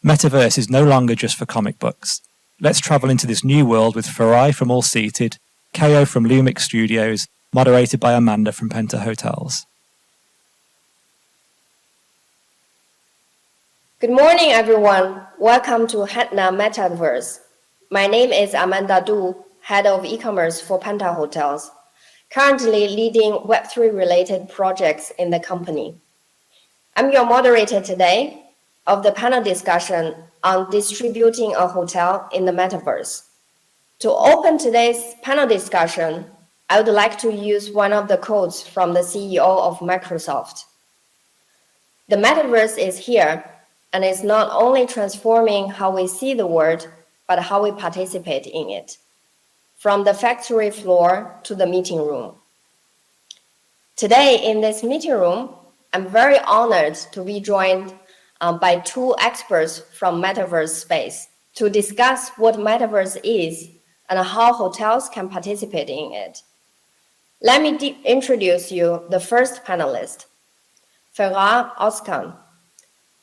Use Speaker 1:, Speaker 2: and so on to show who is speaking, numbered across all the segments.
Speaker 1: Metaverse is no longer just for comic books. Let's travel into this new world with Feray from Allseated, Caio from LumX Studios, moderated by Amanda from Penta Hotels.
Speaker 2: Good morning, everyone. Welcome to Hetna Metaverse. My name is Amanda Du, Head of E-commerce for Penta Hotels, currently leading Web3 related projects in the company. I'm your moderator today of the panel discussion on distributing a hotel in the Metaverse. To open today's panel discussion, I would like to use one of the quotes from the CEO of Microsoft. The Metaverse is here, and it's not only transforming how we see the world, but how we participate in it, from the factory floor to the meeting room. Today, in this meeting room, I'm very honored to be joined by two experts from Metaverse space to discuss what Metaverse is and how hotels can participate in it. Let me introduce you the first panelist, Feray Ozcan,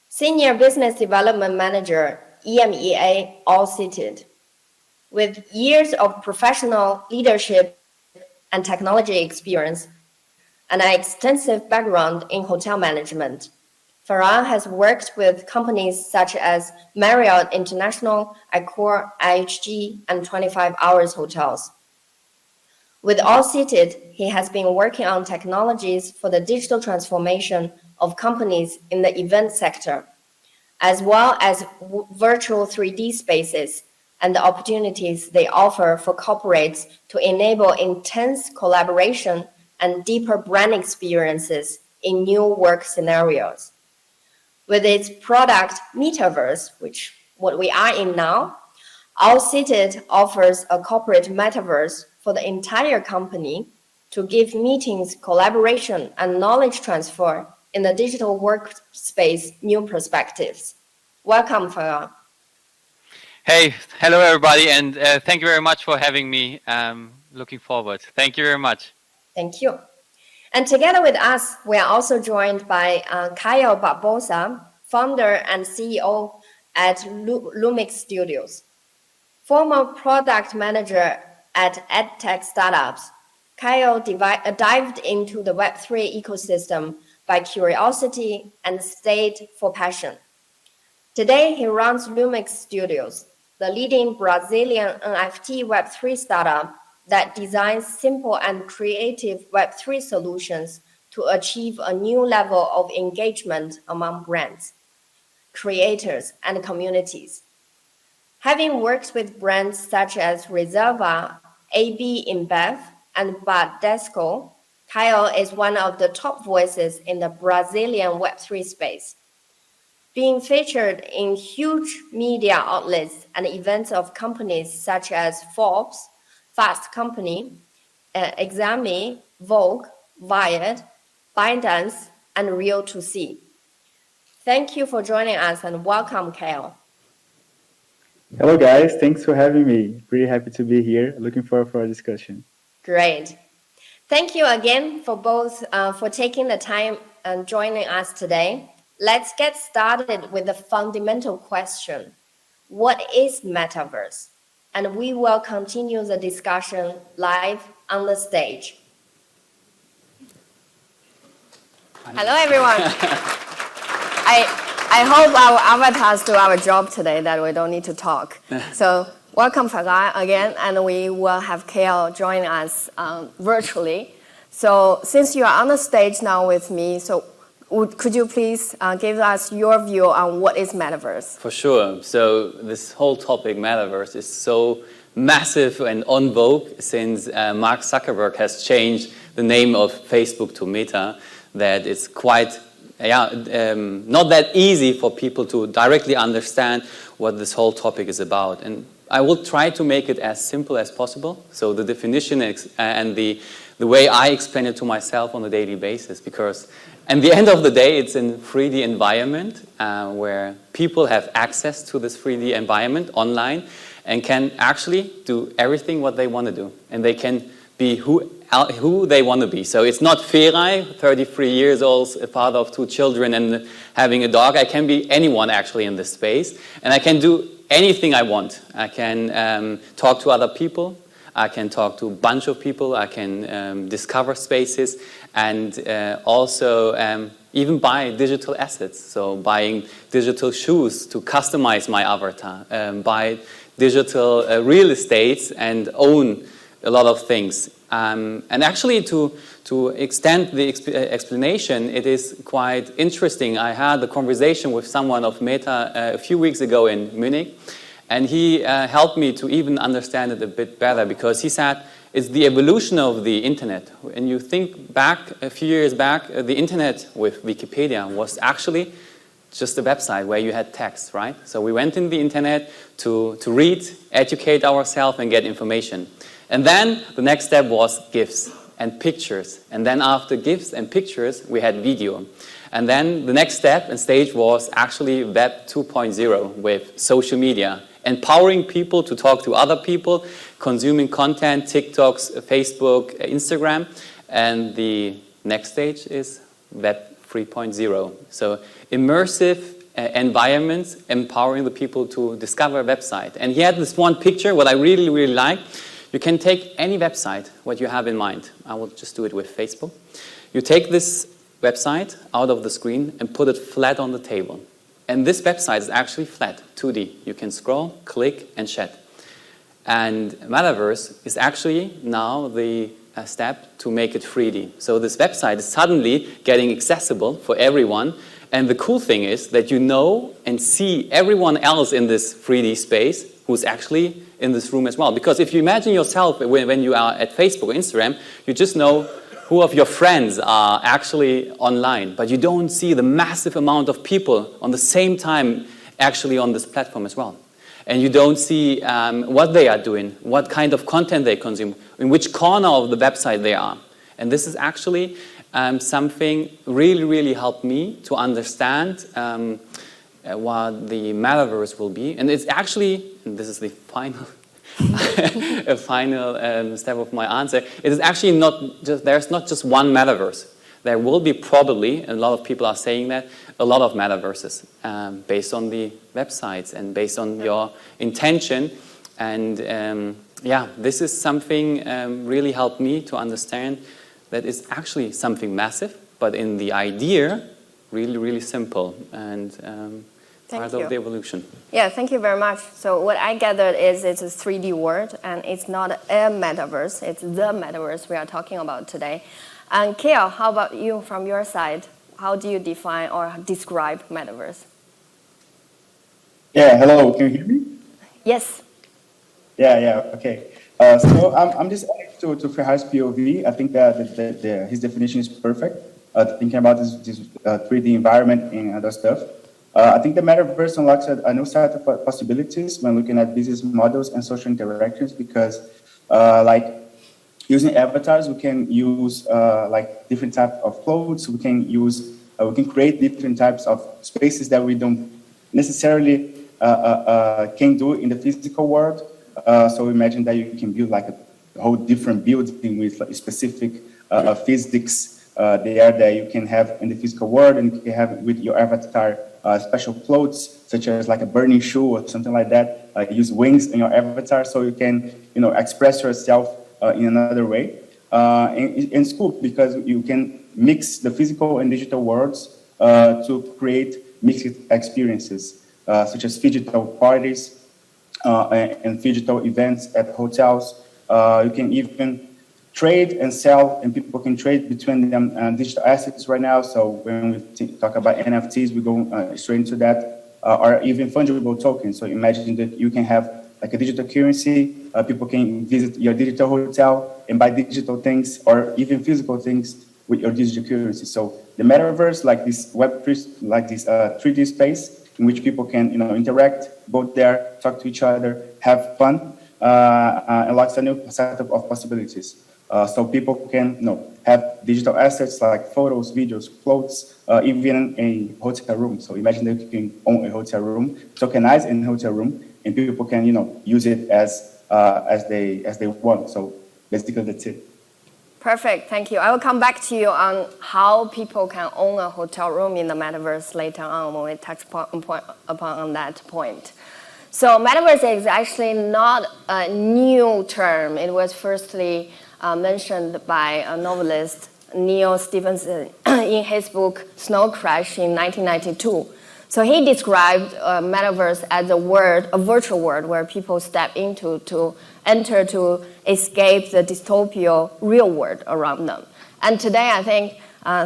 Speaker 2: Senior Business Development Manager, EMEA Allseated. With years of professional leadership and technology experience and an extensive background in hotel management, Feray has worked with companies such as Marriott International, Accor, IHG, and 25 Hours Hotels. With Allseated, he has been working on technologies for the digital transformation of companies in the event sector, as well as virtual 3D spaces and the opportunities they offer for corporates to enable intense collaboration and deeper brand experiences in new work scenarios. With its product Metaverse, which what we are in now, Allseated offers a corporate metaverse for the entire company to give meetings, collaboration, and knowledge transfer in the digital workspace new perspectives. Welcome, Feray.
Speaker 3: Hey, hello everybody, and thank you very much for having me. Looking forward. Thank you very much.
Speaker 2: Thank you. And together with us, we are also joined by Caio Barbosa, founder and CEO at LumX Studios. Former product manager at EdTech startups, Caio dived into the Web3 ecosystem by curiosity and stayed for passion. Today, he runs LumX Studios, the leading Brazilian NFT Web3 startup that designs simple and creative Web3 solutions to achieve a new level of engagement among brands, creators, and communities. Having worked with brands such as Reserva, AB InBev, and Bradesco, Caio is one of the top voices in the Brazilian Web3 space, being featured in huge media outlets and events of companies such as Forbes, Fast Company, Exame, Vogue, Wired, ByteDance, and Real2C. Thank you for joining us and welcome, Caio.
Speaker 4: Hello, guys. Thanks for having me. Pretty happy to be here. Looking forward for our discussion.
Speaker 2: Great. Thank you again for both for taking the time and joining us today. Let's get started with the fundamental question. What is Metaverse? And we will continue the discussion live on the stage. Hello, everyone. I hope our avatars do our job today, that we don't need to talk. So welcome, Feray, again, and we will have Caio join us virtually. So since you are on the stage now with me, so could you please give us your view on what is Metaverse?
Speaker 3: For sure. So this whole topic, Metaverse, is so massive and on vogue since Mark Zuckerberg has changed the name of Facebook to Meta, that it's quite not that easy for people to directly understand what this whole topic is about. And I will try to make it as simple as possible. So the definition and the way I explain it to myself on a daily basis, because at the end of the day, it's in 3D environment where people have access to this 3D environment online and can actually do everything what they want to do. And they can be who they want to be. So it's not Feray, 33 years old, a father of 2 children and having a dog. I can be anyone actually in this space, and I can do anything I want. I can talk to other people. I can talk to a bunch of people. I can discover spaces, and also even buy digital assets. So buying digital shoes to customize my avatar, buy digital real estate and own a lot of things. And actually, to extend the explanation, it is quite interesting. I had a conversation with someone of Meta a few weeks ago in Munich, and he helped me to even understand it a bit better, because he said it's the evolution of the internet. When you think back a few years back, the internet with Wikipedia was actually just a website where you had text, right? So we went in the internet to read, educate ourselves, and get information. And then the next step was GIFs and pictures. And then after GIFs and pictures, we had video. And then the next step and stage was actually Web 2.0 with social media, empowering people to talk to other people, consuming content, TikToks, Facebook, Instagram. And the next stage is Web 3.0. So immersive environments, empowering the people to discover a website. And he had this one picture, what I really, really like. You can take any website, what you have in mind. I will just do it with Facebook. You take this website out of the screen and put it flat on the table. And this website is actually flat, 2D. You can scroll, click, and chat. And Metaverse is actually now the step to make it 3D. So this website is suddenly getting accessible for everyone. And the cool thing is that you know and see everyone else in this 3D space who's actually in this room as well. Because if you imagine yourself when you are at Facebook or Instagram, you just know who of your friends are actually online, but you don't see the massive amount of people on the same time actually on this platform as well. And you don't see what they are doing, what kind of content they consume, in which corner of the website they are. And this is actually something really, really helped me to understand what the Metaverse will be. And it's actually, and this is the final a final step of my answer, it is actually not just, there's not just one Metaverse. There will be probably, and a lot of people are saying that, a lot of Metaverses based on the websites and based on your intention. And yeah, this is something really helped me to understand that it's actually something massive, but in the idea, really, really simple and part of the evolution.
Speaker 2: Yeah, thank you very much. So what I gathered is it's a 3D world, and it's not a metaverse, it's the metaverse we are talking about today. And Caio, how about you from your side? How do you define or describe metaverse?
Speaker 4: Yeah, hello, can you hear me?
Speaker 2: Yes.
Speaker 4: Yeah, okay. So I'm just adding to Ferray's POV. I think that his definition is perfect. Thinking about this 3D environment and other stuff. I think the metaverse unlocks a new set of possibilities when looking at business models and social interactions, because like using avatars, we can use like different types of clothes. We can create different types of spaces that we don't necessarily can do in the physical world. So imagine that you can build like a whole different building with like specific physics there that you can have in the physical world, and you can have with your avatar special clothes, such as like a burning shoe or something like that. Use wings in your avatar so you can, express yourself in another way. And it's cool because you can mix the physical and digital worlds to create mixed experiences, such as digital parties and digital events at hotels. You can even trade and sell, and people can trade between them digital assets right now. So when we talk about NFTs, we go straight into that, or even fungible tokens. So imagine that you can have like a digital currency. People can visit your digital hotel and buy digital things, or even physical things with your digital currency. So the metaverse, like this Web3, like this 3D space in which people can, interact, go there, talk to each other, have fun, unlocks a new set of possibilities. So people can, have digital assets like photos, videos, clothes, even a hotel room. So imagine that you can own a hotel room, tokenize in a hotel room, and people can, use it as they want. So basically, that's it.
Speaker 2: Perfect, thank you. I will come back to you on how people can own a hotel room in the metaverse later on when we touch upon that point. So metaverse is actually not a new term. It was firstly mentioned by a novelist, Neil Stephenson, in his book Snow Crash in 1992. So he described metaverse as a virtual world where people step into to enter to escape the dystopian real world around them. And today, I think,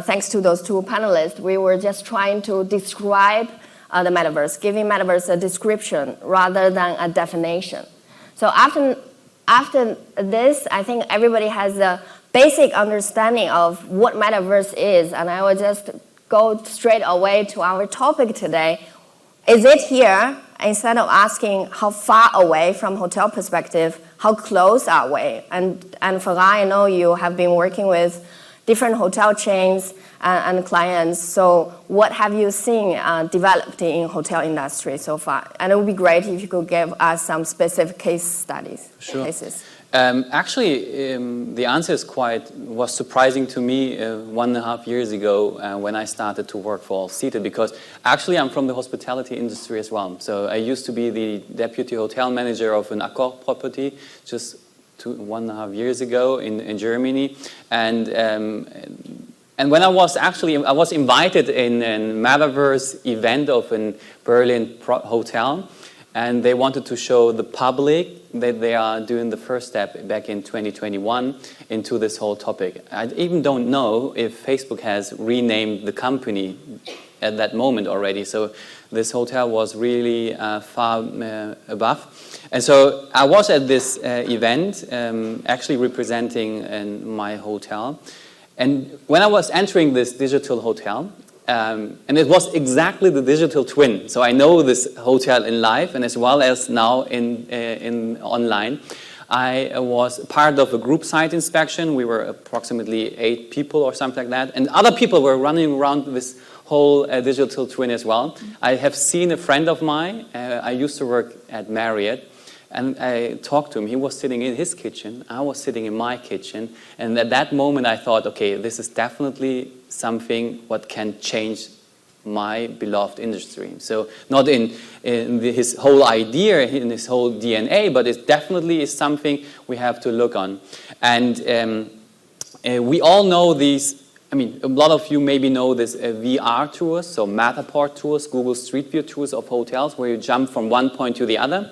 Speaker 2: thanks to those two panelists, we were just trying to describe the metaverse, giving metaverse a description rather than a definition. So after this, I think everybody has a basic understanding of what metaverse is, and I will just go straight away to our topic today. Is it here? Instead of asking how far away from hotel perspective, how close are we? And Feray, I know you have been working with different hotel chains and clients. So what have you seen developed in hotel industry so far? And it would be great if you could give us some specific case studies.
Speaker 3: Sure.
Speaker 2: Cases.
Speaker 3: Actually, the answer was surprising to me 1.5 years ago when I started to work for Allseated, because actually I'm from the hospitality industry as well. So I used to be the deputy hotel manager of an Accor property just 1.5 years ago in Germany, and when I was invited in a Metaverse event of a Berlin hotel. And they wanted to show the public that they are doing the first step back in 2021 into this whole topic. I even don't know if Facebook has renamed the company at that moment already. So this hotel was really far above. And so I was at this event, actually representing my hotel. And when I was entering this digital hotel, and it was exactly the digital twin. So I know this hotel in live and as well as now in online. I was part of a group site inspection. We were approximately 8 people or something like that. And other people were running around this whole digital twin as well. I have seen a friend of mine. I used to work at Marriott. And I talked to him. He was sitting in his kitchen. I was sitting in my kitchen. And at that moment, I thought, okay, this is definitely something what can change my beloved industry. So not in his whole idea, in his whole DNA, but it definitely is something we have to look on. And we all know these. I mean, a lot of you maybe know this VR tours, so Matterport tours, Google Street View tours of hotels, where you jump from one point to the other.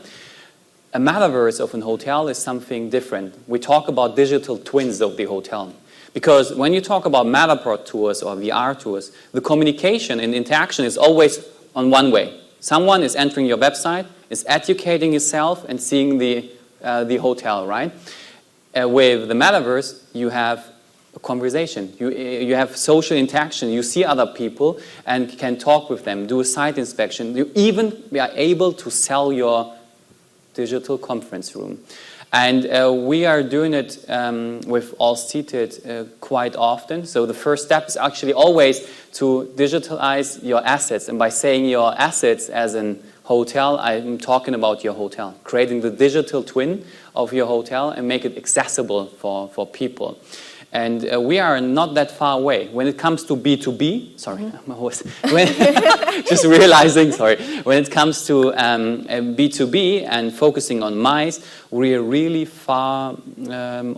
Speaker 3: A metaverse of a hotel is something different. We talk about digital twins of the hotel. Because when you talk about Matterport tours or VR tours, the communication and interaction is always on one way. Someone is entering your website, is educating himself and seeing the hotel, right? With the metaverse, you have a conversation. You have social interaction. You see other people and can talk with them, do a site inspection. You even are able to sell your digital conference room. And we are doing it with Allseated quite often. So the first step is actually always to digitalize your assets. And by saying your assets as an hotel, I'm talking about your hotel. Creating the digital twin of your hotel and make it accessible for people. And we are not that far away. When it comes to B2B, sorry, just realizing, sorry. When it comes to B2B and focusing on MICE, we are really far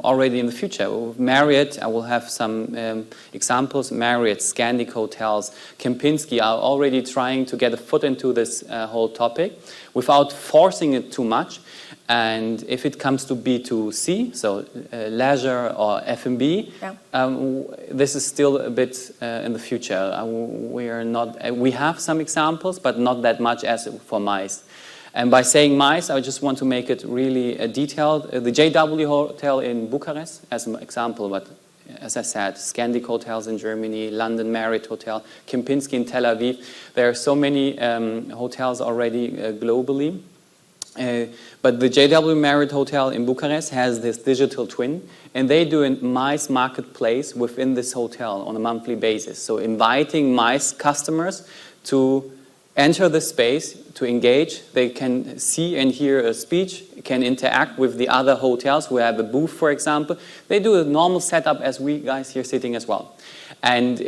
Speaker 3: already in the future. Marriott, I will have some examples. Marriott, Scandic Hotels, Kempinski are already trying to get a foot into this whole topic without forcing it too much. And if it comes to B2C, so leisure or F&B, this is still a bit in the future. We have some examples, but not that much as for MICE. And by saying MICE, I just want to make it really detailed. The JW Hotel in Bucharest, as an example, but as I said, Scandic Hotels in Germany, London Marriott Hotel, Kempinski in Tel Aviv. There are so many hotels already globally. But the JW Marriott Hotel in Bucharest has this digital twin, and they do a MICE marketplace within this hotel on a monthly basis. So inviting MICE customers to enter the space to engage. They can see and hear a speech, can interact with the other hotels who have a booth, for example. They do a normal setup as we guys here sitting as well. And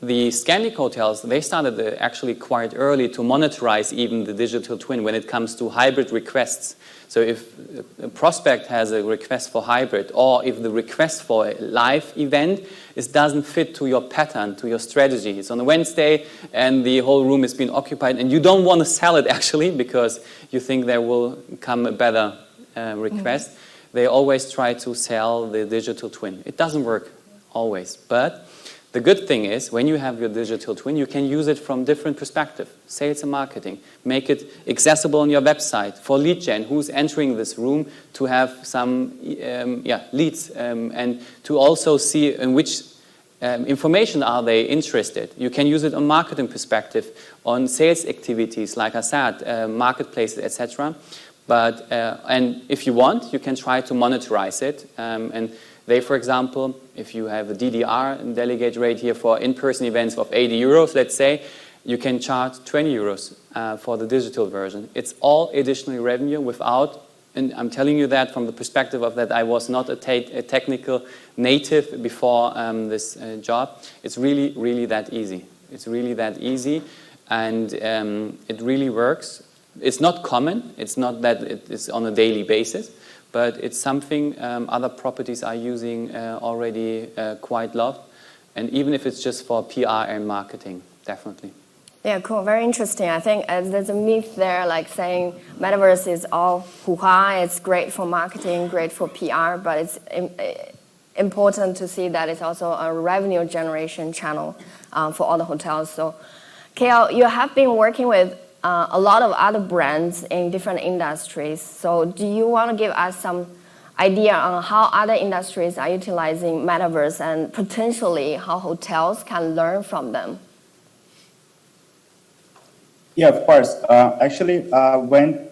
Speaker 3: the Scandic hotels, they started actually quite early to monetize even the digital twin when it comes to hybrid requests. So if a prospect has a request for hybrid, or if the request for a live event doesn't fit to your pattern, to your strategy. It's on a Wednesday and the whole room has been occupied and you don't want to sell it actually because you think there will come a better request. They always try to sell the digital twin. It doesn't work always, but the good thing is, when you have your digital twin, you can use it from different perspectives. Sales and marketing. Make it accessible on your website for lead gen, who's entering this room, to have some leads, and to also see in which information are they interested. You can use it on marketing perspective, on sales activities, like I said, marketplaces, etc. But and if you want, you can try to monetize it. And they, for example, if you have a DDR delegate rate here for in-person events of 80 euros, let's say, you can charge 20 euros for the digital version. It's all additional revenue without, and I'm telling you that from the perspective of that I was not a technical native before this job. It's really, really that easy. It's really that easy, and it really works. It's not common. It's not that it is on a daily basis. But it's something other properties are using already quite loved. And even if it's just for PR and marketing, definitely.
Speaker 2: Yeah, cool. Very interesting. I think there's a myth there, like saying Metaverse is all hoo-ha, it's great for marketing, great for PR, but it's important to see that it's also a revenue generation channel for all the hotels. So, Caio, you have been working with a lot of other brands in different industries. So do you want to give us some idea on how other industries are utilizing Metaverse and potentially how hotels can learn from them?
Speaker 4: Yeah, of course. Actually, when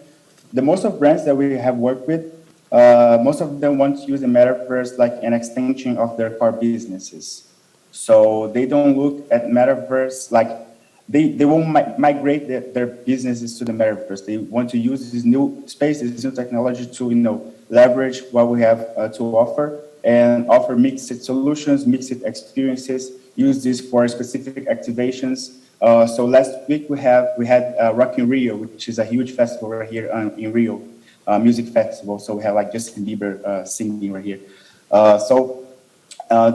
Speaker 4: the most of brands that we have worked with, most of them want to use the Metaverse like an extension of their core businesses. So they don't look at Metaverse like they won't migrate their businesses to the Metaverse. They want to use this new space, this new technology to leverage what we have to offer and offer mixed solutions, mixed experiences. Use this for specific activations. So last week we had Rock in Rio, which is a huge festival right here in Rio, music festival. So we have like Justin Bieber singing right here.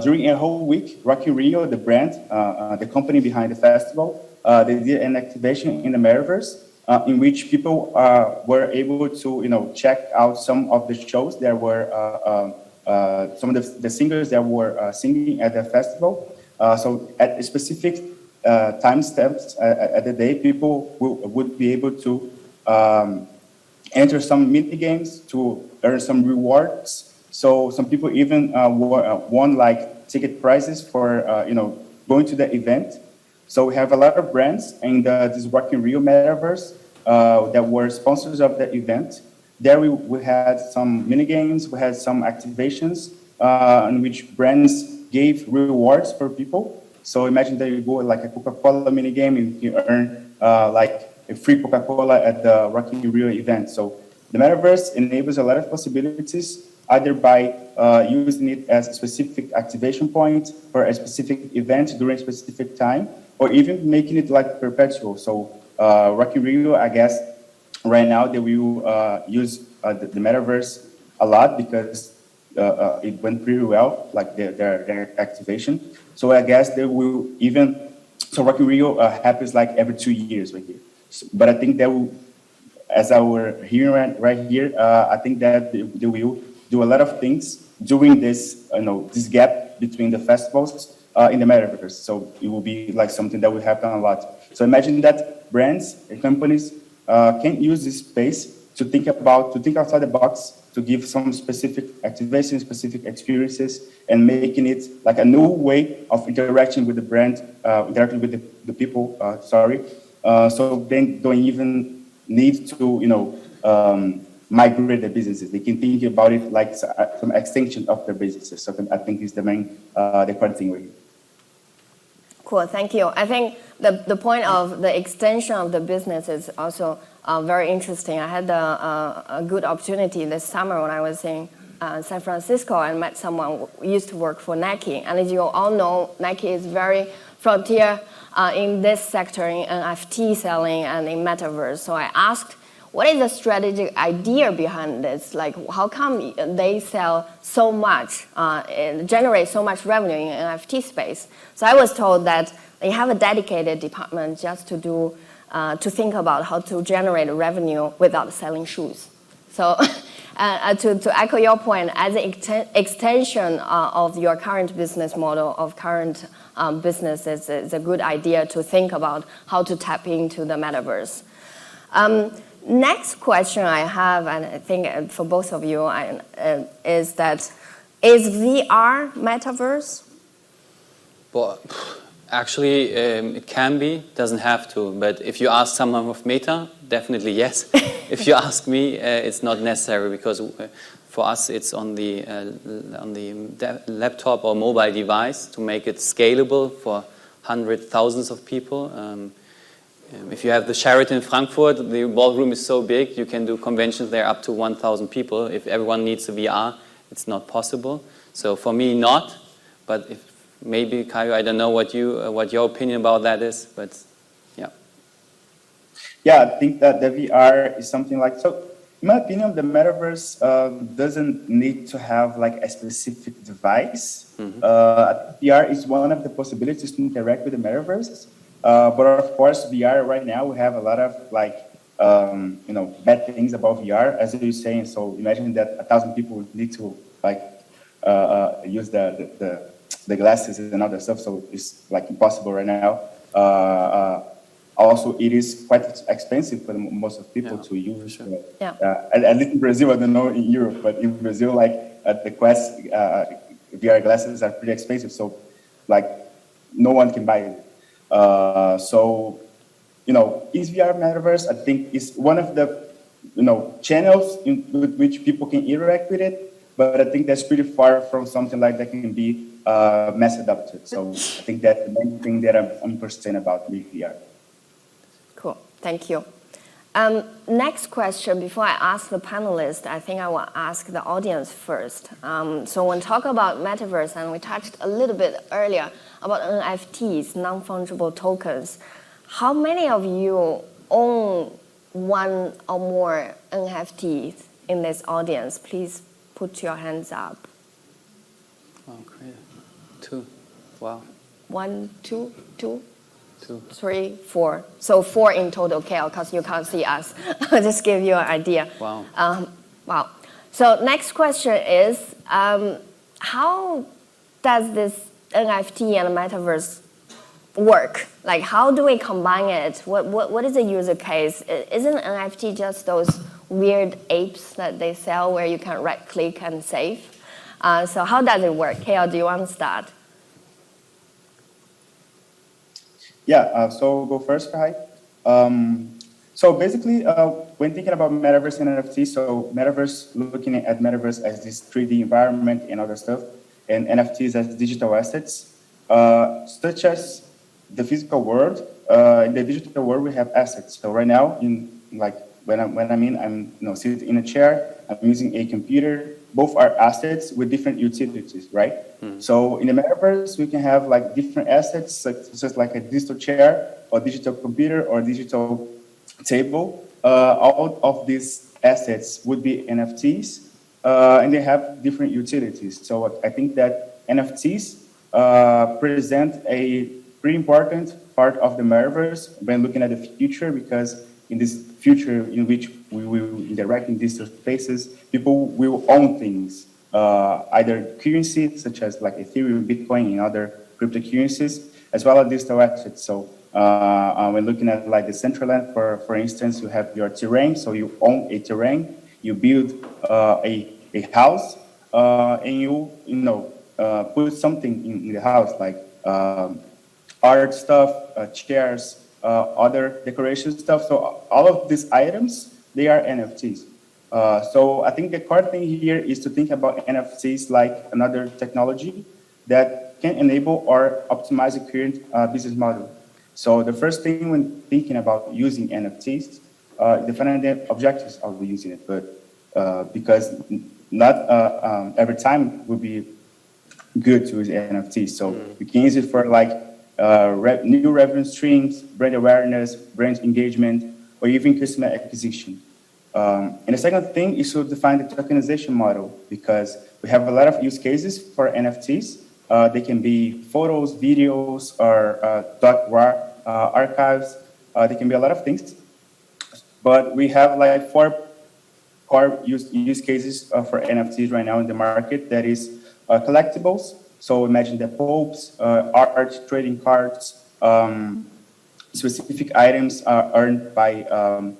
Speaker 4: During a whole week, Rock in Rio, the brand, the company behind the festival, they did an activation in the Metaverse in which people were able to check out some of the shows. There were some of the singers that were singing at the festival. So at specific time steps at the day, people would be able to enter some mini games to earn some rewards. So some people even won like ticket prizes for going to the event. So we have a lot of brands in this Rock in Rio Metaverse that were sponsors of the event. There we had some mini games, we had some activations in which brands gave rewards for people. So imagine that you go like a Coca-Cola mini game and you earn like a free Coca-Cola at the Rock in Rio event. So the Metaverse enables a lot of possibilities, either by using it as a specific activation point for a specific event during a specific time, or even making it like perpetual. So Rock in Rio, I guess, right now they will use the Metaverse a lot because it went pretty well, like their activation. So I guess they will even, so Rock in Rio happens like every 2 years right here. So, but I think that will, as I were hearing right here, I think that they will do a lot of things during this, this gap between the festivals in the Metaverse. So it will be like something that will happen a lot. So imagine that brands and companies can use this space to think outside the box, to give some specific activations, specific experiences, and making it like a new way of interacting with the brand, interacting with the people, so they don't even need to, migrate their businesses. They can think about it like some extension of their businesses. So I think is the main, the important thing right here.
Speaker 2: Cool, thank you. I think the point of the extension of the business is also very interesting. I had a good opportunity this summer when I was in San Francisco and met someone who used to work for Nike. And as you all know, Nike is very frontier in this sector, in NFT selling and in Metaverse. So I asked, what is the strategic idea behind this? Like, how come they sell so much, and generate so much revenue in NFT space? So I was told that they have a dedicated department just to think about how to generate revenue without selling shoes. So to echo your point, as an extension of your current business model, of current businesses, it's a good idea to think about how to tap into the Metaverse. Next question I have, and I think for both of you, is that, is VR Metaverse?
Speaker 3: Well, actually, it can be, doesn't have to. But if you ask someone of Meta, definitely yes. If you ask me, it's not necessary, because for us it's on the laptop or mobile device to make it scalable for hundreds, thousands of people. If you have the Sheraton in Frankfurt, the ballroom is so big, you can do conventions there up to 1,000 people. If everyone needs a VR, it's not possible. So for me, not. But if maybe, Caio, I don't know what your opinion about that is, but yeah.
Speaker 4: Yeah, I think that the VR is something like, so in my opinion, the Metaverse doesn't need to have like a specific device. VR is one of the possibilities to interact with the Metaverse. But of course, VR right now, we have a lot of like, bad things about VR, as you're saying. So imagine that 1,000 people need to like use the glasses and other stuff. So it's like impossible right now. Also, it is quite expensive for most of people to use.
Speaker 3: Sure.
Speaker 4: At least in Brazil, I don't know in Europe, but in Brazil, like the Quest VR glasses are pretty expensive. So like no one can buy it. So, is VR Metaverse, I think, is one of the, channels with which people can interact with it, but I think that's pretty far from something like that can be mass adopted. So I think that's the main thing that I'm concerned about with VR.
Speaker 2: Cool, thank you. Next question, before I ask the panelists, I think I will ask the audience first. So when talk about Metaverse, and we touched a little bit earlier about NFTs, non-fungible tokens, how many of you own one or more NFTs in this audience? Please put your hands up.
Speaker 3: Oh, great. 2. Wow.
Speaker 2: 1, 2, 2.
Speaker 3: 2.
Speaker 2: 3, 4. So 4 in total, Caio, because you can't see us. I'll just give you an idea.
Speaker 3: Wow.
Speaker 2: Wow. So next question is, how does this NFT and Metaverse work? Like, how do we combine it? What is the user case? Isn't NFT just those weird apes that they sell where you can right-click and save? So how does it work? Caio, do you want to start?
Speaker 4: Yeah, so go first, Feray. So basically, when thinking about Metaverse and NFT, so Metaverse, looking at Metaverse as this 3D environment and other stuff, and NFTs as digital assets, such as the physical world. In the digital world, we have assets. So right now, I'm sitting in a chair, I'm using a computer. Both are assets with different utilities, right? So in the Metaverse, we can have like different assets, such as like a digital chair or digital computer or digital table. All of these assets would be NFTs, and they have different utilities. So I think that NFTs present a pretty important part of the Metaverse when looking at the future, because in this future in which we will interact in digital spaces, people will own things, either currency such as like Ethereum, Bitcoin, and other cryptocurrencies, as well as digital assets. So when looking at like the Decentraland, for instance, you have your terrain, so you own a terrain, you build a house, and you put something in the house like art stuff, chairs, other decoration stuff. So all of these items, they are NFTs. So I think the core thing here is to think about NFTs like another technology that can enable or optimize the current business model. So the first thing when thinking about using NFTs, defining the objectives of using it, but because not every time would be good to use NFTs. So you can use it for like new revenue streams, brand awareness, brand engagement, or even customer acquisition. And the second thing is to define the tokenization model, because we have a lot of use cases for NFTs. They can be photos, videos, or .war archives. They can be a lot of things. But we have like 4 core use cases for NFTs right now in the market. That is collectibles. So imagine the popes, art, trading cards, specific items earned by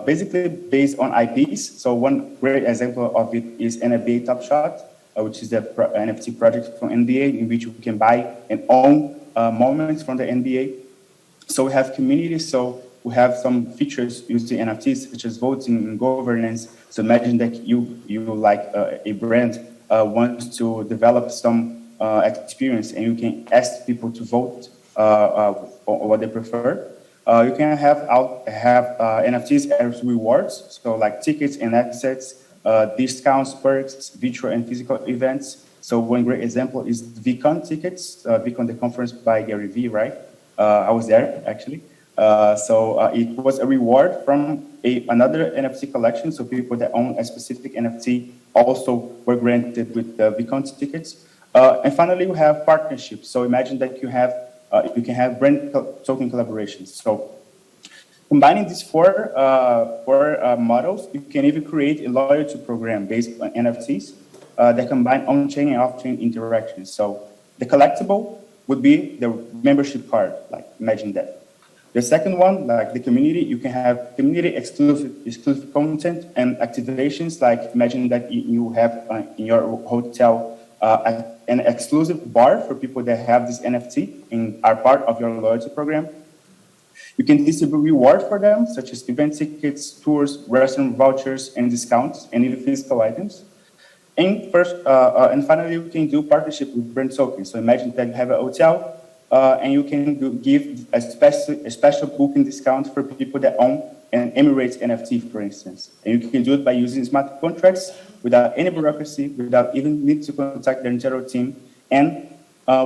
Speaker 4: basically based on IPs. So one great example of it is NBA Top Shot, which is the NFT project from NBA, in which we can buy and own moments from the NBA. So we have communities. So we have some features using NFTs, such as voting and governance. So imagine that you like a brand wants to develop some experience, and you can ask people to vote on what they prefer. You can have NFTs as rewards, so like tickets and assets, discounts, perks, virtual and physical events. So one great example is VCon tickets, VCon, the conference by Gary Vee, right? I was there actually. So it was a reward from another NFT collection. So people that own a specific NFT also were granted with the VCon tickets. And finally, we have partnerships. So imagine that you can have brand token collaborations. So combining these four models, you can even create a loyalty program based on NFTs that combine on-chain and off-chain interactions. So the collectible would be the membership card, like imagine that. The second one, like the community, you can have community exclusive content and activations, like imagine that you have in your hotel an exclusive bar for people that have this NFT and are part of your loyalty program. You can distribute reward for them, such as event tickets, tours, restaurant vouchers, and discounts, and even physical items. And finally, you can do partnership with brand tokens. So imagine that you have a hotel, and you can give a special booking discount for people that own an Emirates NFT, for instance. And you can do it by using smart contracts without any bureaucracy, without even needing to contact the internal team, and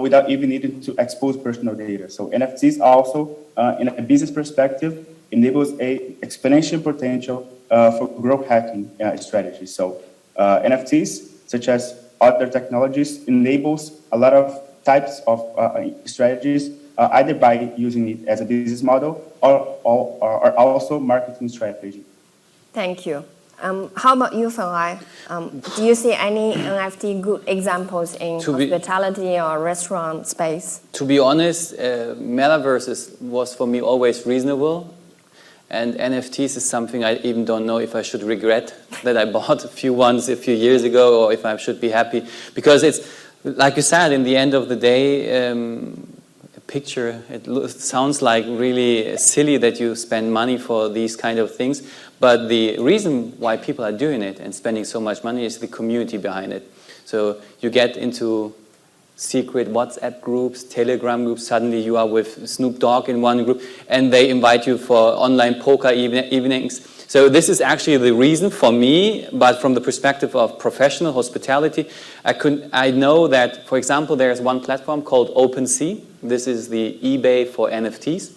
Speaker 4: without even needing to expose personal data. So NFTs also, in a business perspective, enables a exponential potential for growth hacking strategies. So NFTs, such as other technologies, enables a lot of types of strategies, either by using it as a business model or also marketing strategy.
Speaker 2: Thank you. How about you, Feray? Do you see any NFT good examples in hospitality or restaurant space?
Speaker 3: To be honest, Metaverse was for me always reasonable. And NFTs is something I even don't know if I should regret that I bought a few years ago, or if I should be happy. Because it's, like you said, in the end of the day, a picture, it sounds like really silly that you spend money for these kind of things. But the reason why people are doing it and spending so much money is the community behind it. So you get into secret WhatsApp groups, Telegram groups, suddenly you are with Snoop Dogg in one group, and they invite you for online poker evenings. So this is actually the reason for me, but from the perspective of professional hospitality, I know that, for example, there's one platform called OpenSea. This is the eBay for NFTs.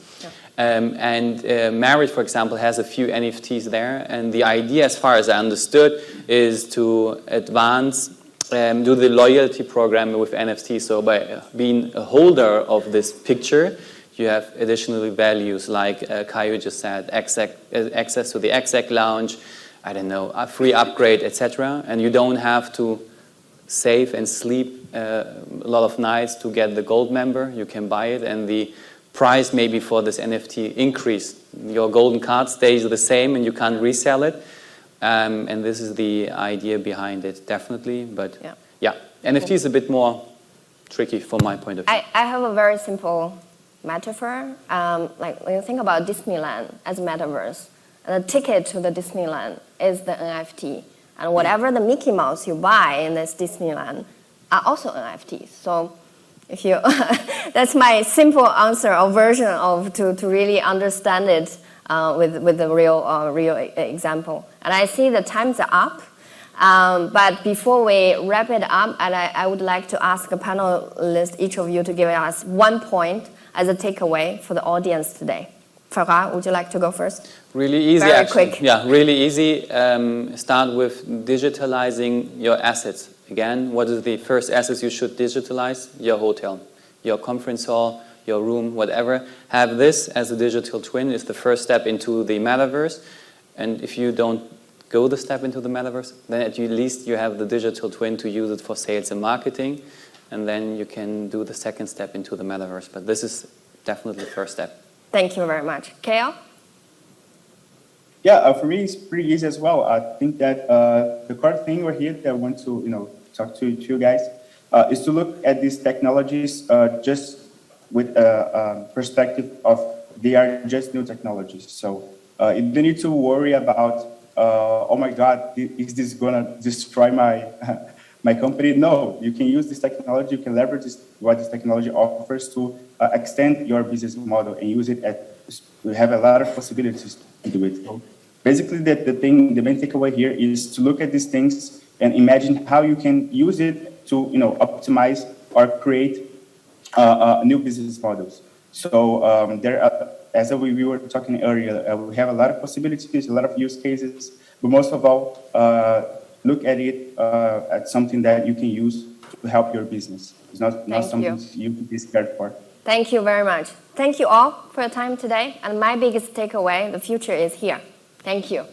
Speaker 3: Marriott, for example, has a few NFTs there, and the idea, as far as I understood, is to advance, do the loyalty program with NFTs. So by being a holder of this picture, you have additional values, like Caio just said, access to the exec lounge, I don't know, a free upgrade, etc. And you don't have to save and sleep a lot of nights to get the gold member. You can buy it, and the price maybe for this NFT increase. Your golden card stays the same and you can't resell it. And this is the idea behind it, definitely. But yeah, NFT is a bit more tricky from my point of view.
Speaker 2: I have a very simple metaphor. Like when you think about Disneyland as a metaverse, and the ticket to the Disneyland is the NFT. And whatever the Mickey Mouse you buy in this Disneyland are also NFTs. So If you, that's my simple answer or version of to really understand it with the real example. And I see the times are up. But before we wrap it up, and I would like to ask a panelist, each of you, to give us 1 point as a takeaway for the audience today. Feray, would you like to go first?
Speaker 3: Really easy,
Speaker 2: Very
Speaker 3: actually.
Speaker 2: quick.
Speaker 3: Yeah, really easy. Start with digitalizing your assets. Again, what is the first assets you should digitalize? Your hotel, your conference hall, your room, whatever. Have this as a digital twin is the first step into the metaverse. And if you don't go the step into the metaverse, then at least you have the digital twin to use it for sales and marketing. And then you can do the second step into the metaverse. But this is definitely the first step.
Speaker 2: Thank you very much. Caio?
Speaker 4: Yeah, for me, it's pretty easy as well. I think that the core thing we're here that I want to, talk to you guys is to look at these technologies just with a perspective of they are just new technologies. So you don't need to worry about, oh my God, is this gonna destroy my my company? No, you can use this technology, you can leverage what this technology offers to extend your business model and use it we have a lot of possibilities to do it. So basically, the main takeaway here is to look at these things and imagine how you can use it to, optimize or create new business models. So there are, as we were talking earlier, we have a lot of possibilities, a lot of use cases, but most of all, look at it as something that you can use to help your business. It's not something you can be scared for.
Speaker 2: Thank you very much. Thank you all for your time today. And my biggest takeaway, the future is here. Thank you.